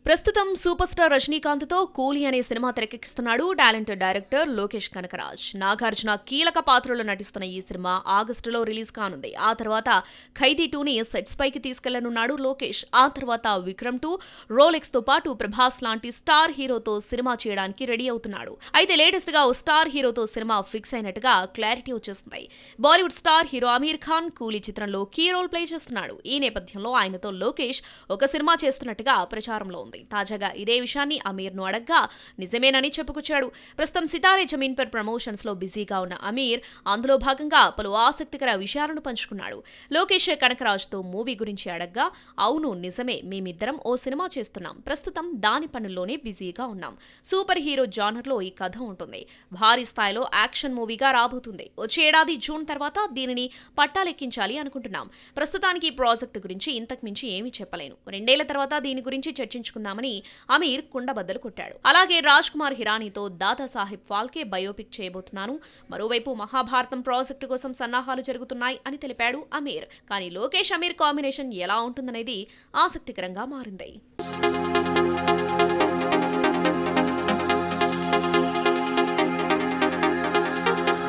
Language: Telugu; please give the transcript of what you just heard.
ప్రస్తుతం సూపర్ స్టార్ రజనీకాంత్తో కూలీ అనే సినిమా తెరకెక్కిస్తున్నాడు టాలెంటెడ్ డైరెక్టర్ లోకేష్ కనకరాజ్. నాగార్జున కీలక పాత్రలో నటిస్తున్న ఈ సినిమా ఆగస్టులో రిలీజ్ కానుంది. ఆ తర్వాత ఖైదీ 2ని సెట్స్ పైకి తీసుకెళ్లనున్నాడు లోకేష్. ఆ తర్వాత విక్రమ్ 2, రోలెక్స్ తో పాటు ప్రభాస్ లాంటి స్టార్ హీరోతో సినిమా చేయడానికి రెడీ అవుతున్నాడు. అయితే లేటెస్ట్ గా ఓ స్టార్ హీరోతో సినిమా ఫిక్స్ అయినట్టుగా క్లారిటీ వచ్చేస్తుంది. బాలీవుడ్ స్టార్ హీరో అమీర్ ఖాన్ కూలీ చిత్రంలో కీ రోల్ ప్లే చేస్తున్నాడు. ఈ నేపథ్యంలో ఆయనతో లోకేష్ ఒక సినిమా చేస్తున్నట్టుగా ప్రచారంలో ఉంది. తాజాగా ఇదే విషయాన్ని అమీర్ ను అడగ్గా నిజమేనని చెప్పుకొచ్చాడు. ప్రస్తుతం సితారే జమీన్ పర్ ప్రమోషన్స్ లో బిజీగా ఉన్న అమీర్ అందులో భాగంగా పలు ఆసక్తికర విషయాలను పంచుకున్నాడు. లోకేష్ కనకరాజ్ తో మూవీ గురించి అడగ్గా అవును నిజమే, మేమిద్దరం ఓ సినిమా చేస్తున్నాం. ప్రస్తుతం దాని పనుల్లోనే బిజీగా ఉన్నాం. సూపర్ హీరో జానర్ లో ఈ కథ ఉంటుంది. భారీ స్థాయిలో యాక్షన్ మూవీగా రాబోతుంది. వచ్చే ఏడాది జూన్ తర్వాత దీనిని పట్టాలెక్కించాలి అనుకుంటున్నాం. ప్రస్తుతానికి ఈ ప్రాజెక్టు గురించి ఇంతకు మించి ఏమీ చెప్పలేను. 2 ఏళ్ల తర్వాత దీని గురించి చర్చించుకుందామని అమీర్ కుండబద్దలు కొట్టాడు. అలాగే రాజ్ కుమార్ హిరానీతో దాదా సాహెబ్ ఫాల్కే బయోపిక్ చేయబోతున్నాను. మరోవైపు మహాభారతం ప్రాజెక్టు కోసం సన్నాహాలు జరుగుతున్నాయి అని తెలిపాడు అమీర్. కానీ లోకేష్ అమీర్ కాంబినేషన్ ఎలా ఉంటుందనేది ఆసక్తికరంగా మారింది.